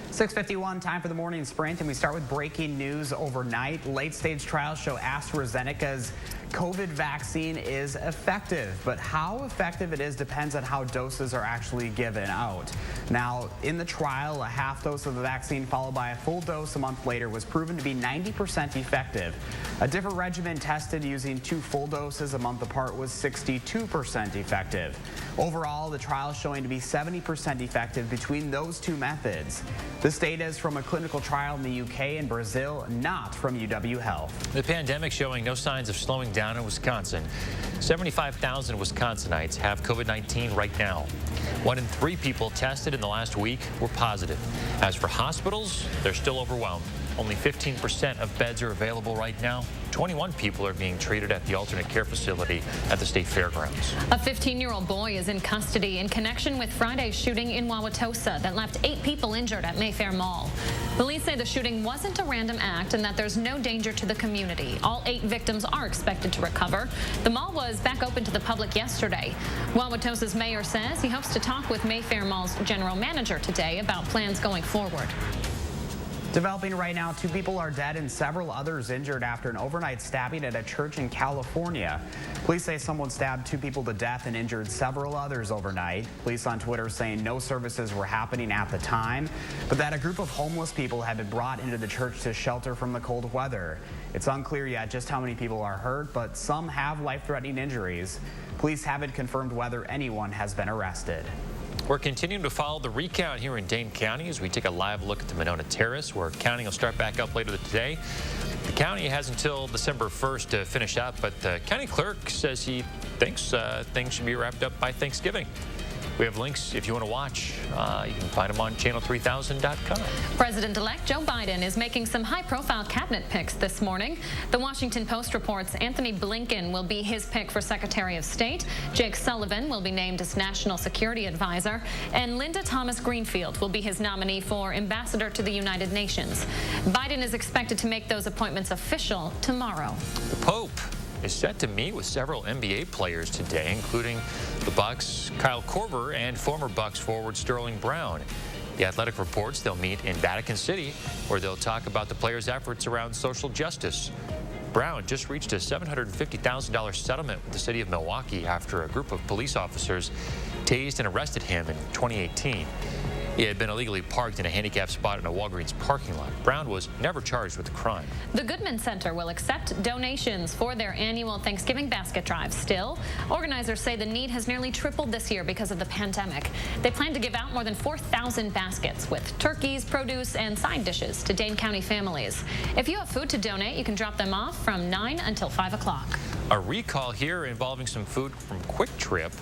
6:51, time for the morning sprint, and we start with breaking news overnight. Late-stage trials show AstraZeneca's COVID vaccine is effective, but how effective it is depends on how doses are actually given out. Now, in the trial, a half dose of the vaccine followed by a full dose a month later was proven to be 90% effective. A different regimen tested using 2 full doses a month apart was 62% effective. Overall, the trial is showing to be 70% effective between those 2 methods. This data is from a clinical trial in the UK and Brazil, not from UW Health. The pandemic showing no signs of slowing down in Wisconsin. 75,000 Wisconsinites have COVID-19 right now. 1 in 3 people tested in the last week were positive. As for hospitals, they're still overwhelmed. Only 15% of beds are available right now. 21 people are being treated at the alternate care facility at the state fairgrounds. A 15-year-old boy is in custody in connection with Friday's shooting in Wauwatosa that left 8 people injured at Mayfair Mall. Police say the shooting wasn't a random act and that there's no danger to the community. All 8 victims are expected to recover. The mall was back open to the public yesterday. Wauwatosa's mayor says he hopes to talk with Mayfair Mall's general manager today about plans going forward. Developing right now, 2 people are dead and several others injured after an overnight stabbing at a church in California. Police say someone stabbed 2 people to death and injured several others overnight. Police on Twitter saying no services were happening at the time, but that a group of homeless people had been brought into the church to shelter from the cold weather. It's unclear yet just how many people are hurt, but some have life-threatening injuries. Police haven't confirmed whether anyone has been arrested. We're continuing to follow the recount here in Dane County as we take a live look at the Monona Terrace, where counting will start back up later today. The county has until December 1st to finish up, but the county clerk says he thinks things should be wrapped up by Thanksgiving. We have links if you want to watch. You can find them on channel3000.com. President-elect Joe Biden is making some high-profile cabinet picks this morning. The Washington Post reports Anthony Blinken will be his pick for Secretary of State. Jake Sullivan will be named as National Security Advisor. And Linda Thomas Greenfield will be his nominee for Ambassador to the United Nations. Biden is expected to make those appointments official tomorrow. The Pope is set to meet with several NBA players today, including the Bucks' Kyle Korver and former Bucks forward Sterling Brown. The Athletic reports they'll meet in Vatican City, where they'll talk about the players' efforts around social justice. Brown just reached a $750,000 settlement with the city of Milwaukee after a group of police officers tased and arrested him in 2018. He had been illegally parked in a handicapped spot in a Walgreens parking lot. Brown was never charged with the crime. The Goodman Center will accept donations for their annual Thanksgiving basket drive. Still, organizers say the need has nearly tripled this year because of the pandemic. They plan to give out more than 4,000 baskets with turkeys, produce, and side dishes to Dane County families. If you have food to donate, you can drop them off from 9 until 5 o'clock. A recall here involving some food from Quick Trip.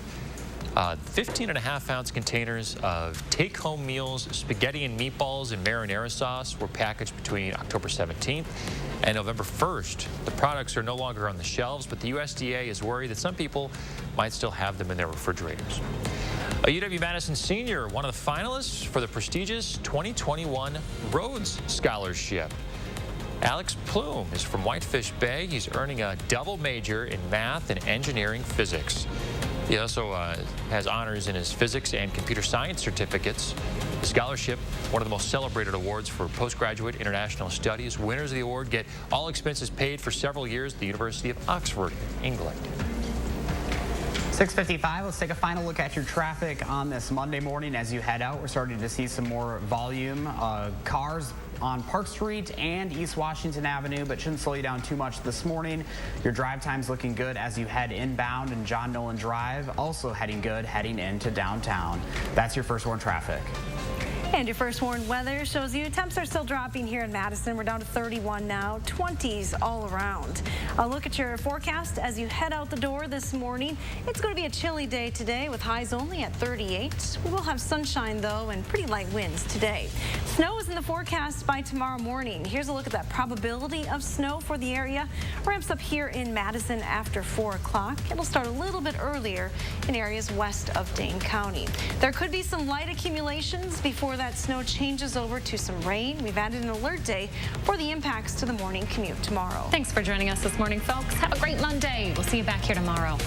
15.5-ounce containers of take-home meals, spaghetti and meatballs, and marinara sauce were packaged between October 17th and November 1st. The products are no longer on the shelves, but the USDA is worried that some people might still have them in their refrigerators. A UW-Madison senior, one of the finalists for the prestigious 2021 Rhodes Scholarship. Alex Plume is from Whitefish Bay. He's earning a double major in math and engineering physics. He also has honors in his physics and computer science certificates. The scholarship, one of the most celebrated awards for postgraduate international studies. Winners of the award get all expenses paid for several years at the University of Oxford, England. 6:55, let's take a final look at your traffic on this Monday morning as you head out. We're starting to see some more volume. Cars on Park Street and East Washington Avenue, but shouldn't slow you down too much this morning. Your drive time's looking good as you head inbound, and John Nolan Drive also heading good heading into downtown. That's your First Warn traffic. And your First Warn weather shows you temps are still dropping here in Madison. We're down to 31 now, 20s all around. A look at your forecast as you head out the door this morning. It's going to be a chilly day today with highs only at 38. We will have sunshine though and pretty light winds today. Snow is in the forecast by tomorrow morning. Here's a look at that probability of snow for the area. Ramps up here in Madison after 4 o'clock. It'll start a little bit earlier in areas west of Dane County. There could be some light accumulations before that snow changes over to some rain. We've added an alert day for the impacts to the morning commute tomorrow. Thanks for joining us this morning, folks. Have a great Monday. We'll see you back here tomorrow.